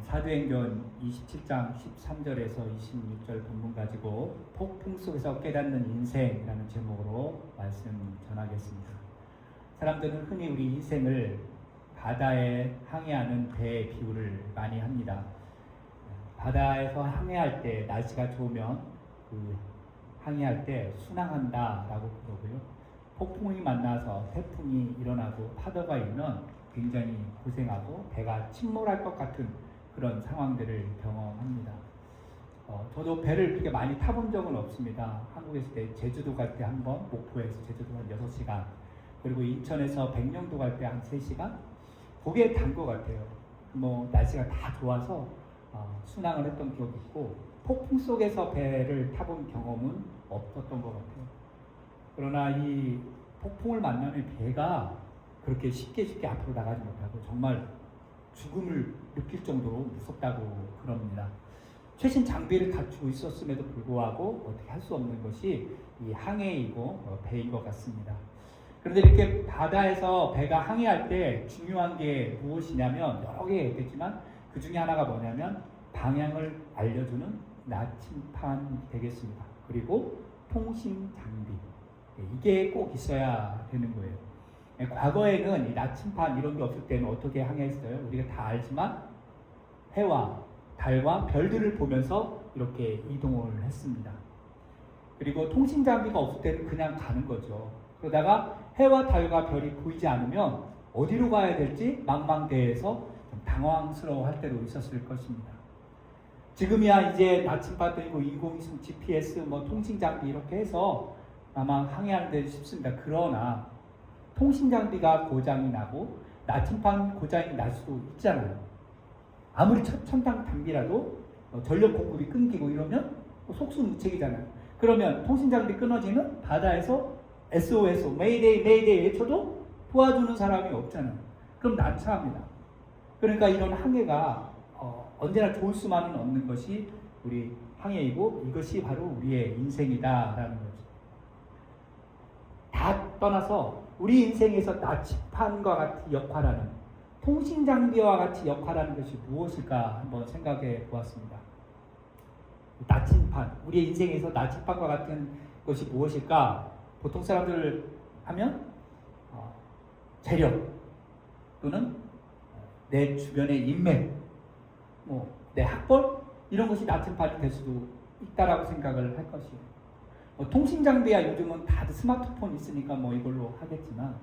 사도행전 27장 13절에서 26절 본문 가지고 폭풍 속에서 깨닫는 인생이라는 제목으로 말씀 전하겠습니다. 사람들은 흔히 우리 인생을 바다에 항해하는 배의 비유를 많이 합니다. 바다에서 항해할 때 날씨가 좋으면 항해할 때 순항한다 라고 그러고요. 폭풍이 만나서 태풍이 일어나고 파도가 일면 굉장히 고생하고 배가 침몰할 것 같은 그런 상황들을 경험합니다. 저도 배를 그렇게 많이 타본 적은 없습니다. 한국에 있을 때 제주도 갈 때 한 번, 목포에서 제주도 한 6시간, 그리고 인천에서 백령도 갈 때 한 3시간, 거기에 탄 것 같아요. 날씨가 다 좋아서 순항을 했던 기억이 있고, 폭풍 속에서 배를 타본 경험은 없었던 것 같아요. 그러나 이 폭풍을 만나면 배가 그렇게 쉽게 앞으로 나가지 못하고 정말 죽음을 느낄 정도로 무섭다고 그럽니다. 최신 장비를 갖추고 있었음에도 불구하고 어떻게 할 수 없는 것이 이 항해이고 배인 것 같습니다. 그런데 이렇게 바다에서 배가 항해할 때 중요한 게 무엇이냐면 여러 개 있겠지만 그 중에 하나가 뭐냐면 방향을 알려주는 나침판이 되겠습니다. 그리고 통신 장비, 이게 꼭 있어야 되는 거예요. 과거에는 이 나침판 이런 게 없을 때는 어떻게 항해했어요? 우리가 다 알지만 해와 달과 별들을 보면서 이렇게 이동을 했습니다. 그리고 통신 장비가 없을 때는 그냥 가는 거죠. 그러다가 해와 달과 별이 보이지 않으면 어디로 가야 될지 망망대해서 좀 당황스러워할 때도 있었을 것입니다. 지금이야 이제 나침반도 있고 인공위성 GPS, 통신 장비 이렇게 해서 아마 항해하는 데 쉽습니다. 그러나 통신 장비가 고장이 나고 나침반 고장이 날 수도 있잖아요. 아무리 첨단 장비라도 전력 공급이 끊기고 이러면 속수무책이잖아요. 그러면 통신 장비 끊어지면 바다에서 SOS, 메이데이, 메이데이 외쳐도 도와주는 사람이 없잖아요. 그럼 난처합니다. 그러니까 이런 항해가 언제나 좋을 수만은 없는 것이 우리 항해이고 이것이 바로 우리의 인생이다라는 거죠. 다 떠나서 우리 인생에서 나침판과 같이 역할하는 통신장비와 같이 역할하는 것이 무엇일까 한번 생각해 보았습니다. 나침판, 우리의 인생에서 나침판과 같은 것이 무엇일까? 보통 사람들 하면 재력 또는 내 주변의 인맥, 내 학벌 이런 것이 나침판이 될 수도 있다라고 생각을 할 것이에요. 통신장비야 요즘은 다들 스마트폰 있으니까 이걸로 하겠지만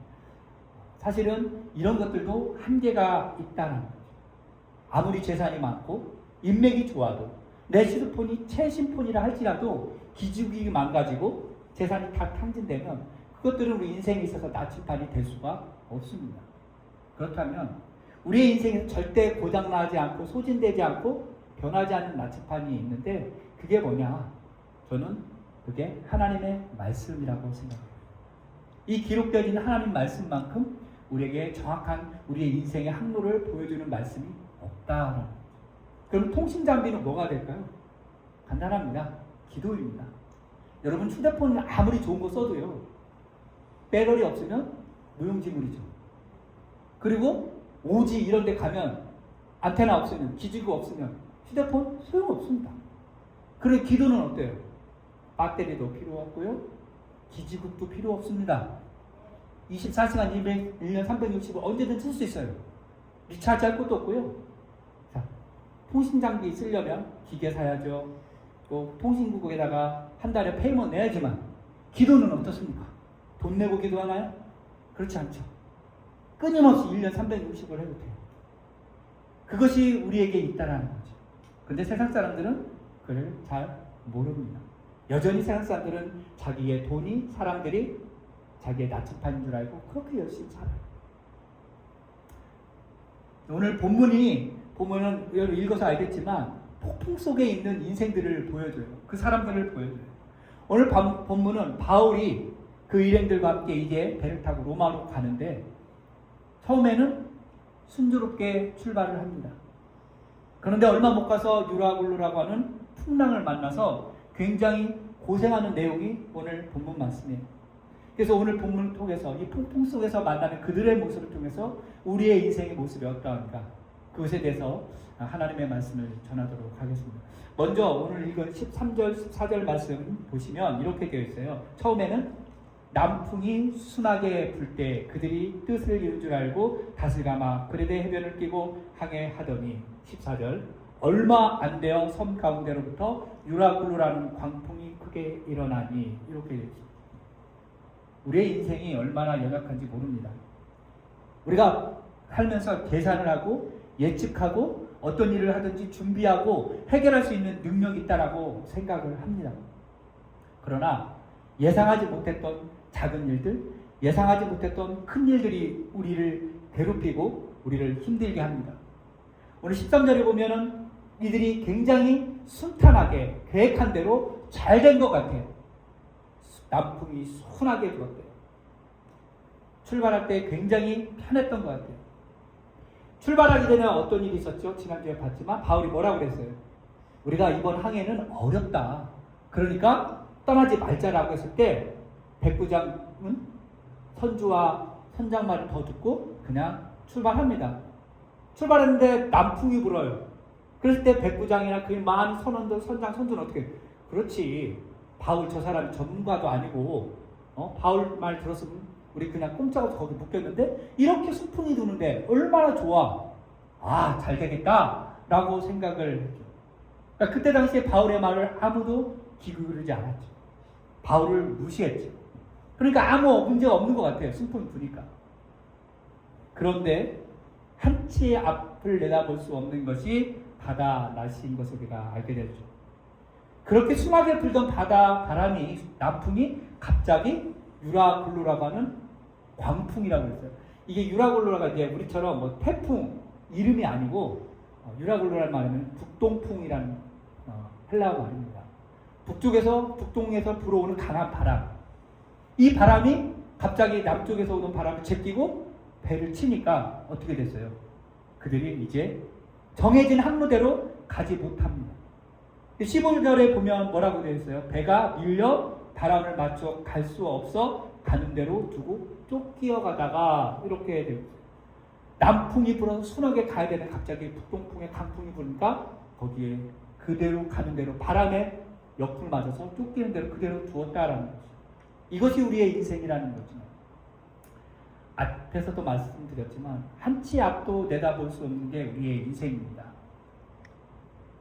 사실은 이런 것들도 한계가 있다는 거죠. 아무리 재산이 많고 인맥이 좋아도 내 휴대폰이 최신폰이라 할지라도 기죽이 망가지고 재산이 다 탕진되면 그것들은 우리 인생에 있어서 나침판이 될 수가 없습니다. 그렇다면 우리의 인생에서 절대 고장나지 않고 소진되지 않고 변하지 않는 나침판이 있는데 그게 뭐냐? 저는 그게 하나님의 말씀이라고 생각합니다. 이 기록되어 있는 하나님 말씀만큼 우리에게 정확한 우리의 인생의 항로를 보여주는 말씀이 없다. 그럼 통신장비는 뭐가 될까요? 간단합니다. 기도입니다. 여러분 휴대폰을 아무리 좋은 거 써도요. 배터리 없으면 무용지물이죠. 그리고 오지 이런 데 가면 안테나 없으면 기지국 없으면 휴대폰 소용없습니다. 그리고 기도는 어때요? 배터리도 필요 없고요. 기지국도 필요 없습니다. 24시간 1년 365일 언제든 쓸 수 있어요. 리차지할 것도 없고요. 자, 통신장비 쓰려면 기계 사야죠. 또 통신국에다가 한 달에 페이먼트 내야지만 기도는 어떻습니까? 돈 내고 기도하나요? 그렇지 않죠. 끊임없이 1년 360을 해도 돼요. 그것이 우리에게 있다라는 거죠. 근데 세상 사람들은 그걸 잘 모릅니다. 여전히 세상 사람들은 자기의 돈이 사람들이 자기의 나침판인 줄 알고 그렇게 열심히 살아요. 오늘 본문은 여러분 읽어서 알겠지만 폭풍 속에 있는 인생들을 보여줘요. 그 사람들을 보여줘요. 오늘 본문은 바울이 그 일행들과 함께 이제 배를 타고 로마로 가는데 처음에는 순조롭게 출발을 합니다. 그런데 얼마 못 가서 유라굴로라고 하는 풍랑을 만나서 굉장히 고생하는 내용이 오늘 본문 말씀이에요. 그래서 오늘 본문을 통해서 이 폭풍 속에서 만나는 그들의 모습을 통해서 우리의 인생의 모습이 어떠한가 그것에 대해서 하나님의 말씀을 전하도록 하겠습니다. 먼저 오늘 읽은 13절, 14절 말씀 보시면 이렇게 되어 있어요. 처음에는 남풍이 순하게 불 때 그들이 뜻을 이룬 줄 알고 닷을 감아 그레데 해변을 끼고 항해하더니 14절 얼마 안 되어 섬 가운데로부터 유라굴루라는 광풍이 크게 일어나니 이렇게 되어 있습니다. 우리의 인생이 얼마나 연약한지 모릅니다. 우리가 살면서 계산을 하고 예측하고 어떤 일을 하든지 준비하고 해결할 수 있는 능력이 있다라고 생각을 합니다. 그러나 예상하지 못했던 작은 일들, 예상하지 못했던 큰 일들이 우리를 괴롭히고 우리를 힘들게 합니다. 오늘 13절에 보면은 이들이 굉장히 순탄하게 계획한 대로 잘 된 것 같아요. 남풍이 순하게 불었대요. 출발할 때 굉장히 편했던 것 같아요. 출발하기 전에 어떤 일이 있었죠? 지난주에 봤지만 바울이 뭐라고 그랬어요? 우리가 이번 항해는 어렵다. 그러니까 떠나지 말자라고 했을 때 백부장은 선주와 선장말을 더 듣고 그냥 출발합니다. 출발했는데 남풍이 불어요. 그랬을 때 백부장이나 그 많은 선원들, 선장, 선주는 어떻게 해요? 그렇지. 바울 저 사람이 전문가도 아니고 바울 말 들었으면 우리 그냥 꼼짝없이 거기 묶였는데 이렇게 순풍이 도는데 얼마나 좋아. 아, 잘 되겠다 라고 생각을 했죠. 그러니까 그때 당시에 바울의 말을 아무도 기울이지 않았죠. 바울을 무시했죠. 그러니까 아무 문제가 없는 것 같아요. 순풍이 부니까. 그런데 한치 앞을 내다볼 수 없는 것이 바다 날씨인 것을 우리가 알게 되죠. 그렇게 순하게 불던 바람이 남풍이 갑자기 유라굴루라고 하는 광풍이라고 했어요. 이게 유라굴루라가 이제 우리처럼 뭐 태풍 이름이 아니고 유라굴루라는 말은 북동풍이라는 헬라어 말입니다. 북동에서 불어오는 강한 바람. 이 바람이 갑자기 남쪽에서 오는 바람을 제끼고 배를 치니까 어떻게 됐어요? 그들이 이제 정해진 항로대로 가지 못합니다. 15절에 보면 뭐라고 되어 있어요? 배가 밀려 바람을 맞춰 갈 수 없어 가는 대로 두고 쫓겨 가다가 이렇게 되어 있어요. 남풍이 불어서 순하게 가야 되는 갑자기 북동풍에 강풍이 부니까 거기에 그대로 가는 대로 바람에 역풍을 맞아서 쫓기는 대로 그대로 두었다라는 거죠. 이것이 우리의 인생이라는 거죠. 앞에서도 말씀드렸지만 한치 앞도 내다볼 수 없는 게 우리의 인생입니다.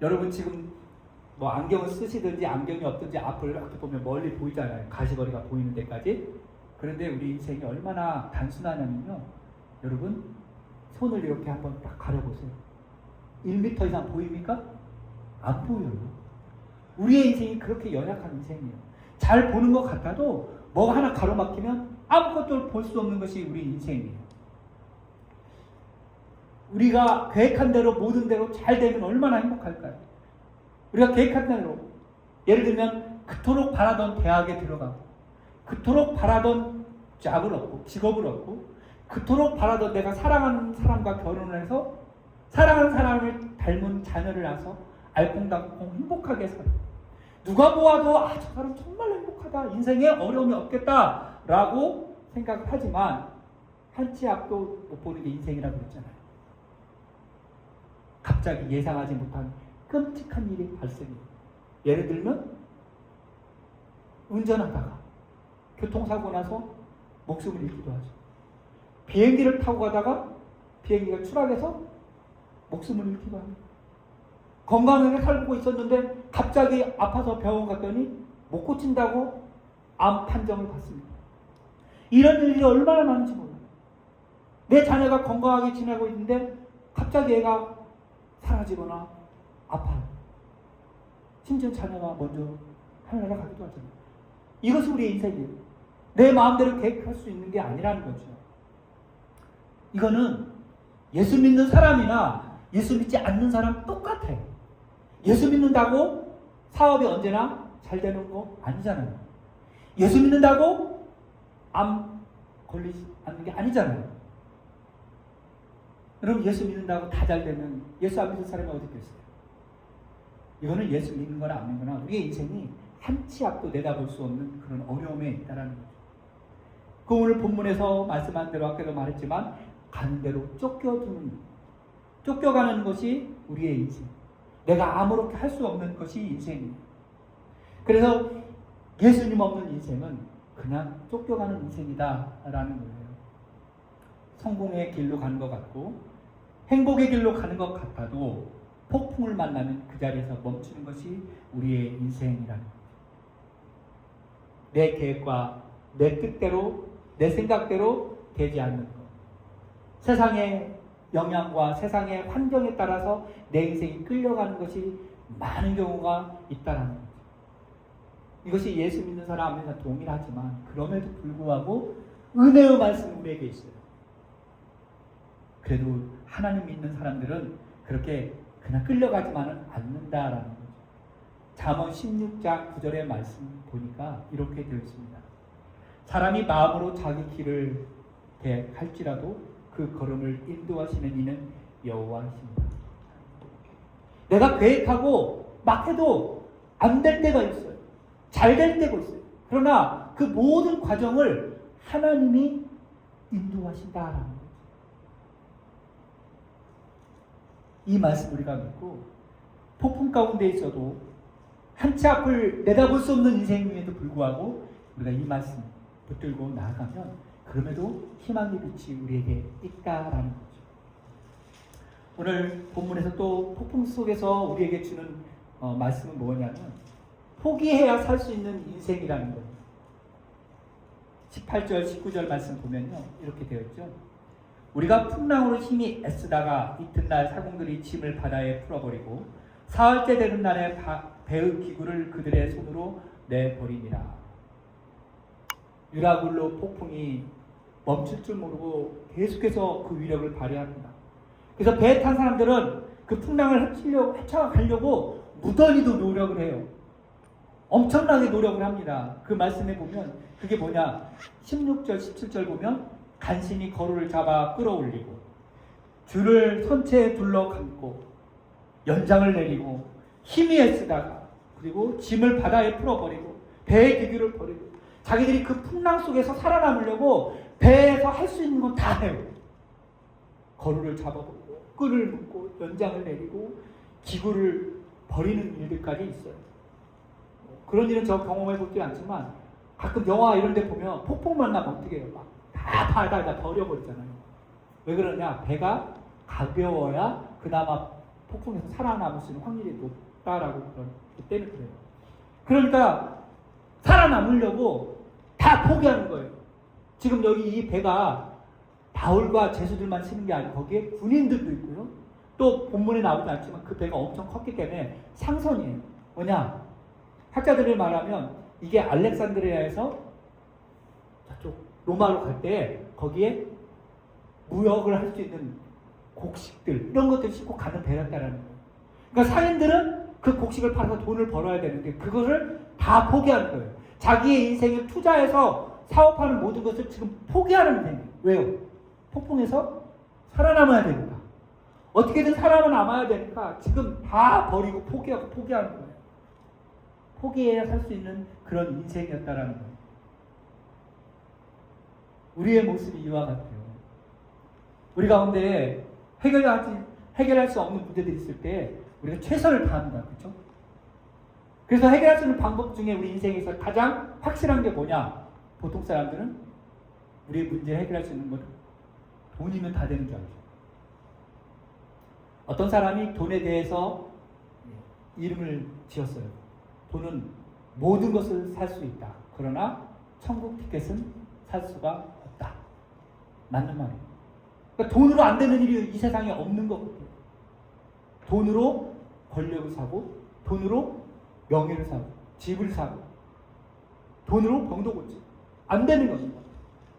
여러분 지금 뭐 안경을 쓰시든지 안경이 없든지 앞을 이렇게 보면 멀리 보이잖아요. 가시거리가 보이는 데까지. 그런데 우리 인생이 얼마나 단순하냐면요. 여러분 손을 이렇게 한번 딱 가려보세요. 1m 이상 보입니까? 안 보여요. 우리의 인생이 그렇게 연약한 인생이에요. 잘 보는 것 같아도 뭐가 하나 가로막히면 아무것도 볼 수 없는 것이 우리 인생이에요. 우리가 계획한 대로 모든 대로 잘 되면 얼마나 행복할까요? 우리가 계획한 대로 예를 들면 그토록 바라던 대학에 들어가고 그토록 바라던 잡을 얻고 직업을 얻고 그토록 바라던 내가 사랑하는 사람과 결혼을 해서 사랑하는 사람을 닮은 자녀를 낳아서 알콩달콩 행복하게 살고 누가 보아도 저 사람 정말 행복하다. 인생에 어려움이 없겠다라고 생각하지만 한치 앞도 못 보는 게 인생이라고 그랬잖아요. 갑자기 예상하지 못한 끔찍한 일이 발생해요. 예를 들면 운전하다가 교통사고 나서 목숨을 잃기도 하죠. 비행기를 타고 가다가 비행기가 추락해서 목숨을 잃기도 합니다. 건강하게 살고 있었는데 갑자기 아파서 병원 갔더니 못 고친다고 암 판정을 받습니다. 이런 일이 얼마나 많은지 몰라요. 내 자녀가 건강하게 지내고 있는데 갑자기 애가 사라지거나 아파요. 심지어 자녀가 먼저 하늘나라 가기도 하잖아요. 이것이 우리의 인생이에요. 내 마음대로 계획할 수 있는 게 아니라는 거죠. 이거는 예수 믿는 사람이나 예수 믿지 않는 사람 똑같아요. 예수 믿는다고 사업이 언제나 잘 되는 거 아니잖아요. 예수 믿는다고 암 걸리지 않는 게 아니잖아요. 여러분 예수 믿는다고 다 잘 되면 예수 안 믿는 사람이 어디 있겠어요? 이거는 예수 믿는 거나 안 믿는 거나 우리의 인생이 한치 앞도 내다볼 수 없는 그런 어려움에 있다는 거죠. 그 오늘 본문에서 말씀한 대로 아까도 말했지만 가는 대로 쫓겨두는 쫓겨가는 것이 우리의 인생. 내가 아무렇게 할 수 없는 것이 인생이에요. 그래서 예수님 없는 인생은 그냥 쫓겨가는 인생이다라는 거예요. 성공의 길로 가는 것 같고 행복의 길로 가는 것 같아도 폭풍을 만나면 그 자리에서 멈추는 것이 우리의 인생이라는 거예요. 내 계획과 내 뜻대로 내 생각대로 되지 않는 것. 세상의 영향과 세상의 환경에 따라서 내 인생이 끌려가는 것이 많은 경우가 있다라는 거죠. 이것이 예수 믿는 사람에서 동일하지만 그럼에도 불구하고 은혜의 말씀이 우리에게 있어요. 그래도 하나님 믿는 사람들은 그렇게 그냥 끌려가지만은 않는다라는 거죠. 잠언 16장 9절의 말씀 보니까 이렇게 되어 있습니다. 사람이 마음으로 자기 길을 할지라도 그 걸음을 인도하시는 이는 여호와이십니다. 내가 계획하고 막 해도 안 될 때가 있어요. 잘 될 때가 있어요. 그러나 그 모든 과정을 하나님이 인도하신다라는 거죠. 이 말씀 우리가 믿고 폭풍 가운데 있어도 한치 앞을 내다볼 수 없는 인생임에도 불구하고 우리가 이 말씀 붙들고 나아가면 그럼에도 희망의 빛이 우리에게 있다라는 거죠. 오늘 본문에서 또 폭풍 속에서 우리에게 주는 말씀은 뭐냐면 포기해야 살 수 있는 인생이라는 거예요. 18절 19절 말씀 보면요 이렇게 되어 있죠. 우리가 풍랑으로 힘이 애쓰다가 이튿날 사공들이 짐을 바다에 풀어버리고 사흘째 되는 날에 배의 기구를 그들의 손으로 내버리니라. 유라굴로 폭풍이 멈출 줄 모르고 계속해서 그 위력을 발휘합니다. 그래서 배에 탄 사람들은 그 풍랑을 헤쳐가려고 무던히도 노력을 해요. 엄청나게 노력을 합니다. 그 말씀에 보면 그게 뭐냐 16절 17절 보면 간신히 거루를 잡아 끌어올리고 줄을 선체에 둘러 감고 연장을 내리고 힘이 애쓰다가 그리고 짐을 바다에 풀어버리고 배의 기구를 버리고 자기들이 그 풍랑 속에서 살아남으려고 배에서 할 수 있는 건 다 해요. 거루를 잡아버리고 끈을 묶고 연장을 내리고 기구를 버리는 일들까지 있어요. 그런 일은 저 경험해 보지 않지만 가끔 영화 이런 데 보면 폭풍 만나면 어떻게 해요? 막 다 바다에다 버려버리잖아요. 왜 그러냐? 배가 가벼워야 그나마 폭풍에서 살아남을 수 있는 확률이 높다라고 그때는 그래요. 그러니까 살아남으려고 다 포기하는 거예요. 지금 여기 이 배가 바울과 제수들만 치는 게 아니고 거기에 군인들도 있고요. 또 본문에 나오지 않지만 그 배가 엄청 컸기 때문에 상선이에요. 뭐냐? 학자들을 말하면 이게 알렉산드리아에서 저쪽 로마로 갈 때 거기에 무역을 할 수 있는 곡식들 이런 것들 싣고 가는 배였다라는 거예요. 그러니까 상인들은 그 곡식을 팔아서 돈을 벌어야 되는데 그것을 다 포기하는 거예요. 자기의 인생을 투자해서 사업하는 모든 것을 지금 포기하는 인생이에요. 왜요? 폭풍에서 살아남아야 되니까. 어떻게든 살아남아야 되니까 지금 다 버리고 포기하는 거예요. 포기해야 살 수 있는 그런 인생이었다라는 거예요. 우리의 모습이 이와 같아요. 우리 가운데 해결할 수 없는 문제들이 있을 때 우리가 최선을 다합니다. 그렇죠? 그래서 해결할 수 있는 방법 중에 우리 인생에서 가장 확실한 게 뭐냐? 보통 사람들은 우리의 문제를 해결할 수 있는 건 돈이면 다 되는 줄 알죠. 어떤 사람이 돈에 대해서 이름을 지었어요. 돈은 모든 것을 살 수 있다. 그러나 천국 티켓은 살 수가 없다. 맞는 말이에요. 그러니까 돈으로 안 되는 일이 이 세상에 없는 것 같아요. 돈으로 권력을 사고, 돈으로 명예를 사고, 집을 사고, 돈으로 병도 고치고 안 되는 겁니다.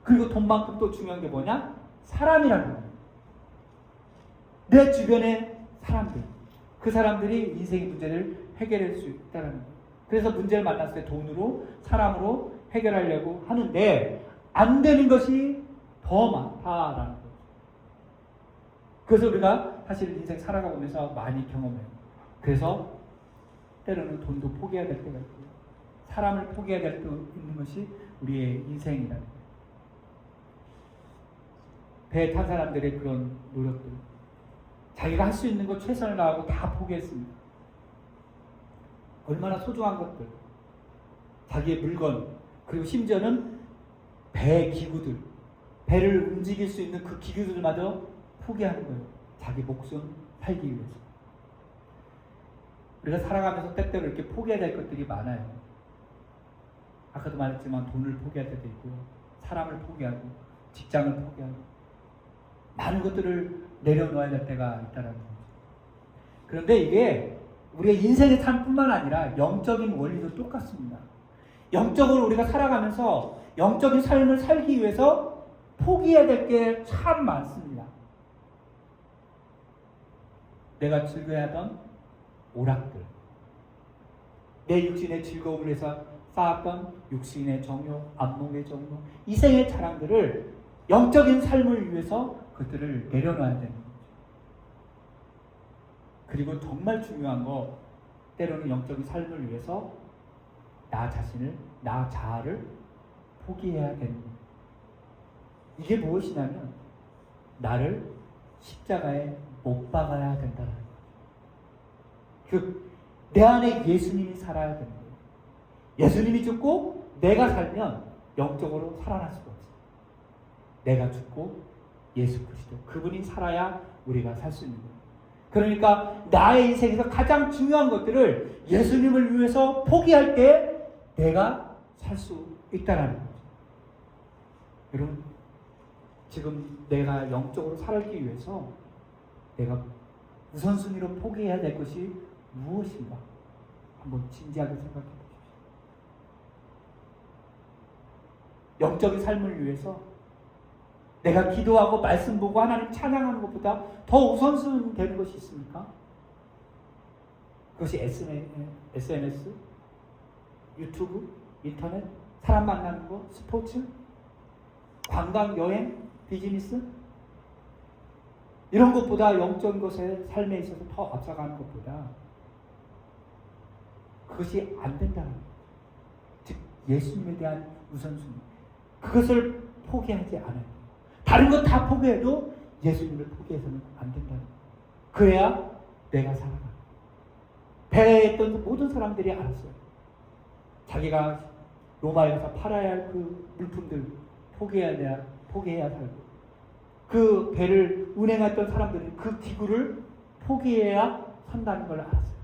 그리고 돈만큼 또 중요한 게 뭐냐? 사람이라는 거예요. 내 주변의 사람들, 그 사람들이 인생의 문제를 해결할 수 있다는 거예요. 그래서 문제를 만났을 때 돈으로, 사람으로 해결하려고 하는데 안 되는 것이 더 많다라는 거예요. 그래서 우리가 사실 인생 살아가 보면서 많이 경험해요. 그래서 때로는 돈도 포기해야 될 때가 있고 사람을 포기해야 될 때도 있는 것이 우리의 인생이라는 거예요. 배에 탄 사람들의 그런 노력들. 자기가 할 수 있는 것 최선을 다하고 다 포기했습니다. 얼마나 소중한 것들, 자기의 물건, 그리고 심지어는 배 기구들, 배를 움직일 수 있는 그 기구들마저 포기하는 거예요. 자기 목숨 살기 위해서. 우리가 살아가면서 때때로 이렇게 포기해야 될 것들이 많아요. 아까도 말했지만 돈을 포기할 때도 있고요. 사람을 포기하고 직장을 포기하고 많은 것들을 내려놓아야 될 때가 있다는 거죠. 그런데 이게 우리의 인생의 삶뿐만 아니라 영적인 원리도 똑같습니다. 영적으로 우리가 살아가면서 영적인 삶을 살기 위해서 포기해야 될 게 참 많습니다. 내가 즐겨야 하던 오락들, 내 육신의 즐거움을 위해서 쌓았던 육신의 정욕, 안목의 정욕, 이생의 자랑들을 영적인 삶을 위해서 그것들을 내려놔야 되는 거죠. 그리고 정말 중요한 거, 때로는 영적인 삶을 위해서 나 자신을, 나 자아를 포기해야 되는 거예요. 이게 무엇이냐면 나를 십자가에 못 박아야 된다는 거예요. 내 안에 예수님이 살아야 되는 거예요. 예수님이 죽고 내가 살면 영적으로 살아날 수가 없어요. 내가 죽고 예수 그리스도, 그분이 살아야 우리가 살 수 있는 거예요. 그러니까 나의 인생에서 가장 중요한 것들을 예수님을 위해서 포기할 때 내가 살 수 있다는 거죠. 여러분, 지금 내가 영적으로 살기 위해서 내가 우선순위로 포기해야 될 것이 무엇인가? 한번 진지하게 생각해 보십시오. 영적인 삶을 위해서 내가 기도하고 말씀 보고 하나님 찬양하는 것보다 더 우선순위 되는 것이 있습니까? 그것이 SNS, 유튜브, 인터넷, 사람 만나는 거, 스포츠, 관광, 여행, 비즈니스, 이런 것보다 영적인 것에 삶에 있어서 더 앞서가는 것보다 그것이 안 된다는 거예요. 즉 예수님에 대한 우선순위, 그것을 포기하지 않아요. 다른 것 다 포기해도 예수님을 포기해서는 안 된다는 거예요. 그래야 내가 살아가. 배에 있던 모든 사람들이 알았어요. 자기가 로마에 가서 팔아야 할 그 물품들 포기해야 살고, 그 배를 운행했던 사람들은 그 기구를 포기해야 산다는 걸 알았어요.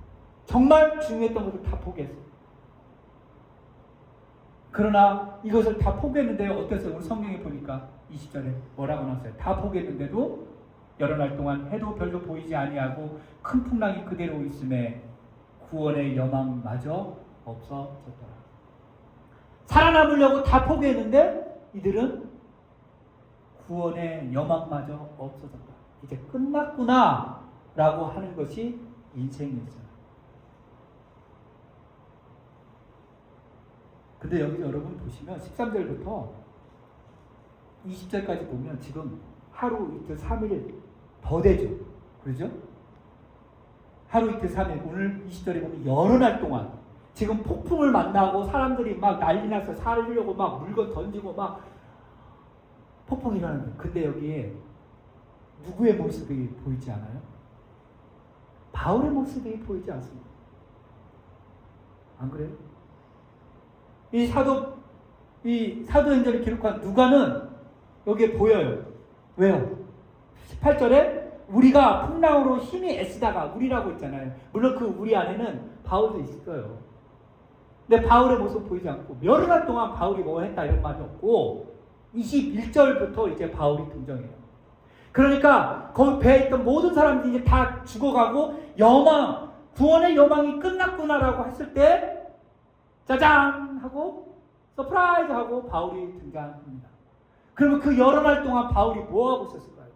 정말 중요했던 것을 다 포기했어요. 그러나 이것을 다 포기했는데 어땠어요? 우리 성경에 보니까 20절에 뭐라고 나왔어요? 다 포기했는데도 여러 날 동안 해도 별로 보이지 아니하고 큰 풍랑이 그대로 있음에 구원의 여망마저 없어졌더라. 살아남으려고 다 포기했는데 이들은 구원의 여망마저 없어졌다. 이제 끝났구나 라고 하는 것이 인생이었어요. 근데 여기 여러분 보시면 13절부터 20절까지 보면 지금 하루 이틀 3일 더 되죠. 그러죠? 하루 이틀 3일, 오늘 20절에 보면 여러 날 동안 지금 폭풍을 만나고 사람들이 막 난리 나서 살려고 막 물건 던지고 막 폭풍이 일어나는 거예요. 근데 여기에 누구의 모습이 보이지 않아요? 바울의 모습이 보이지 않습니다. 안 그래요? 이 사도행전을 기록한 누가는 여기에 보여요. 왜요? 18절에 우리가 풍랑으로 힘이 애쓰다가, 우리라고 있잖아요. 물론 그 우리 안에는 바울도 있어요. 근데 바울의 모습 보이지 않고 여러 달 동안 바울이 뭐 했다 이런 말이 없고 21절부터 이제 바울이 등장해요. 그러니까 거기 배에 있던 모든 사람들이 이제 다 죽어가고 구원의 여망이 끝났구나라고 했을 때 짜잔 하고 서프라이즈 하고 바울이 등장합니다. 그러면 그 여러 날 동안 바울이 뭐 하고 있었을까요?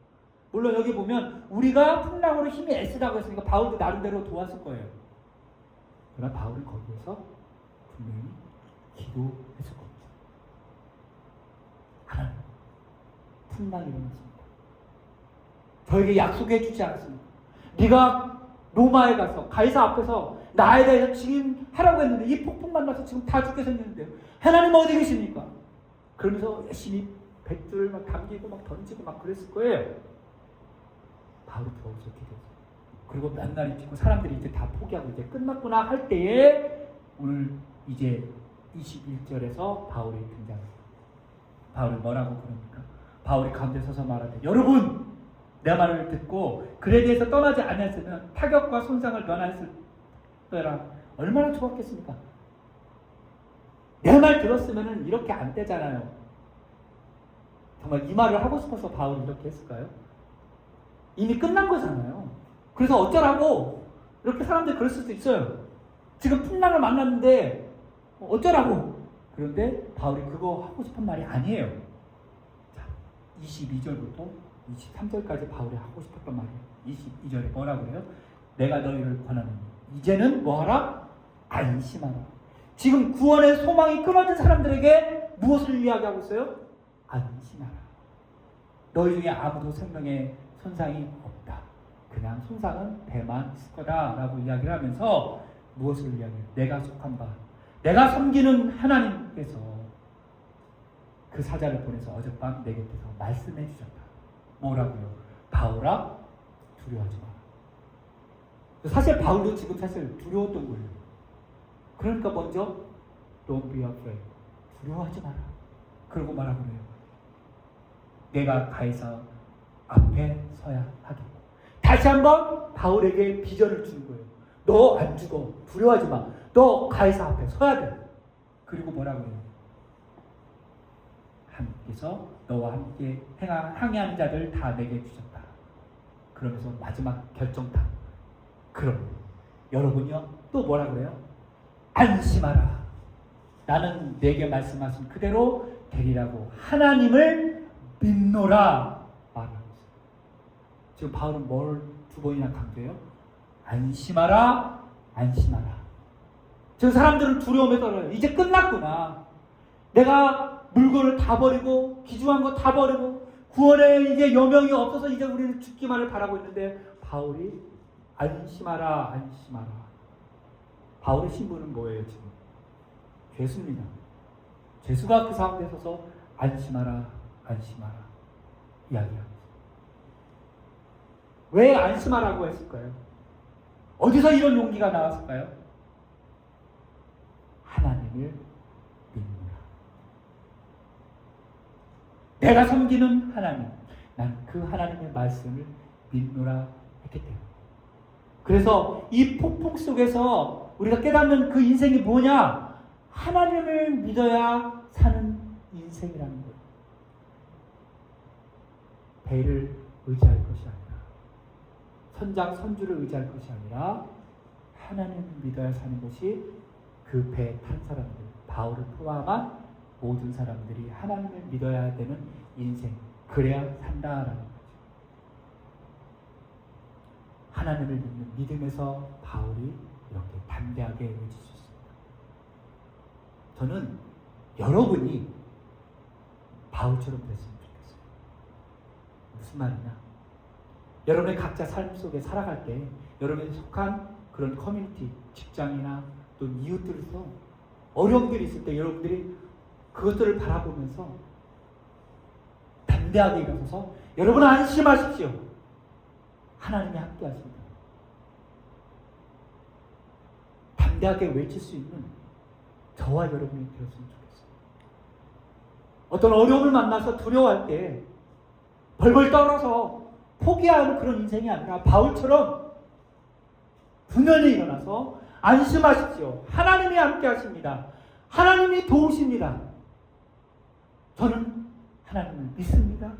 물론 여기 보면 우리가 풍랑으로 힘이 애쓰다고 했으니까 바울도 나름대로 도왔을 거예요. 그러나 바울은 거기에서 분명히 기도했을 겁니다. 하나님, 풍랑이 일어났습니다. 저에게 약속해 주지 않았습니까? 네가 로마에 가서 가이사 앞에서 나에 대해서 증인하라고 했는데 이 폭풍 만나서 지금 다 죽게 생겼는데요. 하나님 어디 계십니까? 그러면서 열심히 뱃줄 막 담기고 막 던지고 막 그랬을 거예요. 바울이 들어오기 되죠. 그리고 몇 날이 지고 사람들이 이제 다 포기하고 이제 끝났구나 할 때에 오늘 이제 21절에서 바울이 등장해요. 바울이 뭐라고 그럽니까? 바울이 가운데 서서 말하되 여러분 내 말을 듣고 글에 대해서 떠나지 아니했으면 타격과 손상을 면하였을 때라 얼마나 좋았겠습니까? 내 말 들었으면 이렇게 안 되잖아요. 정말 이 말을 하고 싶어서 바울이 이렇게 했을까요? 이미 끝난 거잖아요. 그래서 어쩌라고 이렇게 사람들이 그럴 수도 있어요. 지금 풍랑을 만났는데 어쩌라고. 그런데 바울이 그거 하고 싶은 말이 아니에요. 자, 22절부터 23절까지 바울이 하고 싶었던 말이에요. 22절에 뭐라고 해요? 내가 너희를 권하노니 이제는 뭐하라? 안심하라. 지금 구원의 소망이 끊어진 사람들에게 무엇을 이야기하고 있어요? 안심하라. 너희 중에 아무도 생명에 손상이 없다. 그냥 손상은 배만 있을 거다라고 이야기를 하면서 무엇을 이야기해요? 내가 속한 바, 내가 섬기는 하나님께서 그 사자를 보내서 어젯밤 내 곁에서 말씀해 주셨다. 뭐라고요? 바울아 두려워하지 마라. 사실 바울도 지금 사실 두려웠던 거예요. 그러니까 먼저 Don't be afraid. 두려워하지 마라. 그러고 말하고 그래요. 내가 가이사 앞에 서야 하겠고. 다시 한번 바울에게 비전을 주는 거예요. 너 안 죽어. 두려워하지 마. 너 가이사 앞에 서야 돼. 그리고 뭐라고 해요? 하나님께서 너와 함께 항해하는 자들 다 내게 주셨다. 그러면서 마지막 결정타. 그럼 여러분이요 또 뭐라 그래요? 안심하라. 나는 내게 말씀하신 그대로 되리라고 하나님을 믿노라 말하고 있어요. 지금 바울은 뭘 두 번이나 강조해요? 안심하라, 안심하라. 지금 사람들은 두려움에 떨어요. 이제 끝났구나. 내가 물건을 다 버리고 귀중한 거 다 버리고 구원에 이제 여명이 없어서 이제 우리는 죽기만을 바라고 있는데 바울이 안심하라, 안심하라. 바울의 신분은 뭐예요 지금? 죄수입니다. 죄수가 그 상황에 서서 안심하라, 안심하라 이야기합니다. 왜 안심하라고 했을까요? 어디서 이런 용기가 나왔을까요? 하나님을 믿노라. 내가 섬기는 하나님, 난 그 하나님의 말씀을 믿노라 했기 때문에. 그래서 이 폭풍 속에서 우리가 깨닫는 그 인생이 뭐냐? 하나님을 믿어야 사는 인생이라는 거예요. 배를 의지할 것이 아니라 선장, 선주를 의지할 것이 아니라 하나님을 믿어야 사는 것이 그 배에 탄 사람들, 바울을 포함한 모든 사람들이 하나님을 믿어야 되는 인생, 그래야 산다라는 거죠. 하나님을 믿는 믿음에서 바울이 이렇게 담대하게 외칠 수 있습니다. 저는 여러분이 바울처럼 됐으면 좋겠어요. 무슨 말이냐? 여러분의 각자 삶 속에 살아갈 때 여러분이 속한 그런 커뮤니티, 직장이나 또 이웃들에서 어려움들이 있을 때 여러분들이 그것들을 바라보면서 담대하게 일어서서 여러분 안심하십시오. 하나님이 함께 하십니다. 담대하게 외칠 수 있는 저와 여러분이 되었으면 좋겠어요. 어떤 어려움을 만나서 두려워할 때 벌벌 떨어서 포기하는 그런 인생이 아니라 바울처럼 분연히 일어나서 안심하십시오. 하나님이 함께 하십니다. 하나님이 도우십니다. 저는 하나님을 믿습니다.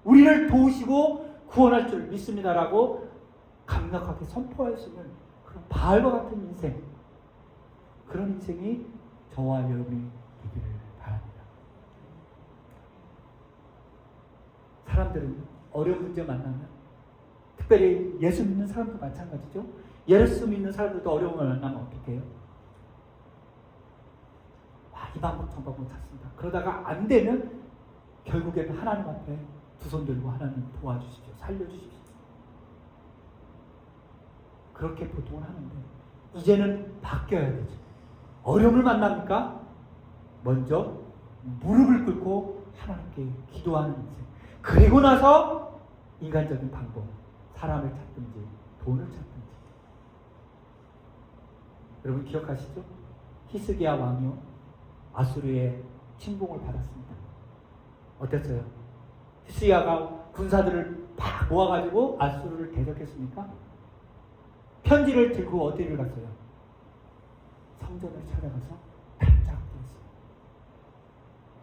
우리를 도우시고 구원할 줄 믿습니다라고 강력하게 선포할 수 있는 그런 바울과 같은 인생, 그런 인생이 저와 여러분이 되기를 바랍니다. 사람들은 어려운 문제 만나면, 특별히 예수 믿는 사람도 마찬가지죠. 예수 믿는 사람들도 어려움을 만나면 어떻게 해요? 이 방법 저 방법 찾습니다. 그러다가 안 되면 결국에는 하나님 앞에 두 손 들고 하나님 도와주십시오. 살려주십시오. 그렇게 보통은 하는데 이제는 바뀌어야 되죠. 어려움을 만납니까? 먼저 무릎을 꿇고 하나님께 기도하는 인생. 그리고 나서 인간적인 방법, 사람을 찾든지 돈을 찾든지. 여러분 기억하시죠? 히스기야 왕이요 아수르의 침공을 받았습니다. 어땠어요? 히스기야가 군사들을 막 모아가지고 아수르를 대적했습니까? 편지를 들고 어디를 갔어요? 성전을 찾아가서 답장 드렸어요.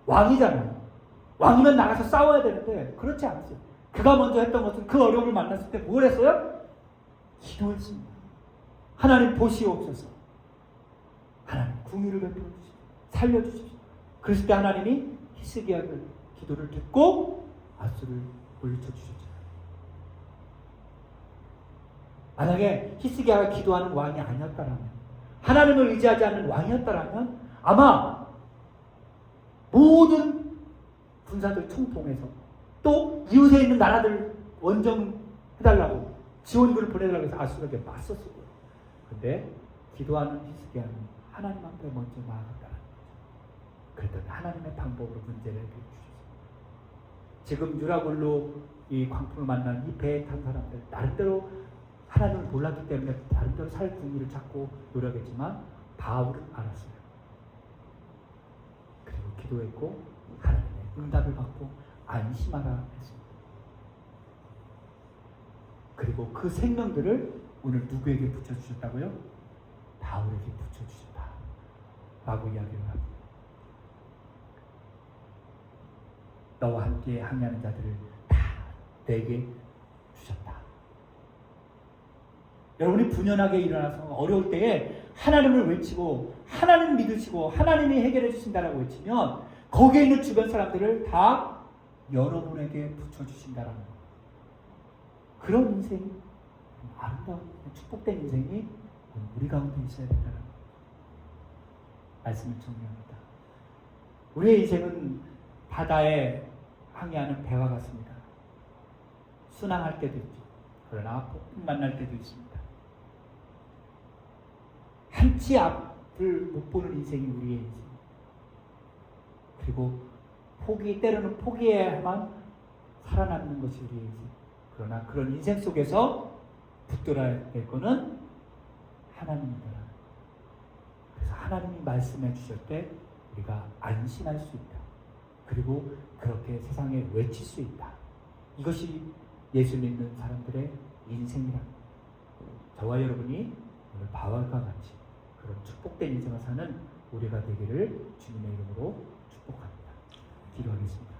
왕이잖아요. 왕이면 나가서 싸워야 되는데 그렇지 않았어요. 그가 먼저 했던 것은 그 어려움을 만났을 때 뭘 했어요? 기도했습니다. 하나님 보시옵소서. 하나님 궁유를 베풀어 주십시오. 살려주십시오. 그랬을 때 하나님이 히스기야의 기도를 듣고 아수를 물리쳐 주셨잖아요. 만약에 히스기야가 기도하는 왕이 아니었다라면, 하나님을 의지하지 않는 왕이었다라면 아마 모든 군사들 총통해서 또 이웃에 있는 나라들 원정해달라고 지원군을 보내달라고 해서 아수르에게 맞섰을 거예요. 근데 기도하는 히스기야는 하나님 앞에 먼저 나아갔다는 거죠. 그랬더니 하나님의 방법으로 문제를 해결해 주셨어요. 지금 유라굴로 이 광풍을 만난 이 배에 탄 사람들 나름대로 하나님을 몰랐기 때문에 나름대로 살 궁리를 찾고 노력했지만 바울은 알았어요. 그리고 기도했고 하나님의 응답을 받고 안심하라 했습니다. 그리고 그 생명들을 오늘 누구에게 붙여주셨다고요? 바울에게 붙여주셨다 라고 이야기를 합니다. 너와 함께 항해하는 자들을 다 내게 주셨다. 여러분이 분연하게 일어나서 어려울 때에 하나님을 외치고 하나님 믿으시고 하나님이 해결해 주신다라고 외치면 거기에 있는 주변 사람들을 다 여러분에게 붙여주신다라는 것. 그런 인생이 아름다운 축복된 인생이 우리 가운데 있어야 된다는 것. 말씀을 정리합니다. 우리의 인생은 바다에 항해하는 배와 같습니다. 순항할 때도 있죠. 그러나 폭풍 만날 때도 있습니다. 한치 앞을 못 보는 인생이 우리의 인생. 그리고 때로는 포기해야만 살아남는 것이 우리의 인생. 그러나 그런 인생 속에서 붙들어야 될 것은 하나님입니다. 그래서 하나님이 말씀해 주실 때 우리가 안심할 수 있다. 그리고 그렇게 세상에 외칠 수 있다. 이것이 예수 믿는 사람들의 인생이랍니다. 저와 여러분이 오늘 바울과 같이 그런 축복된 인생을 사는 우리가 되기를 주님의 이름으로 축복합니다. 기도하겠습니다.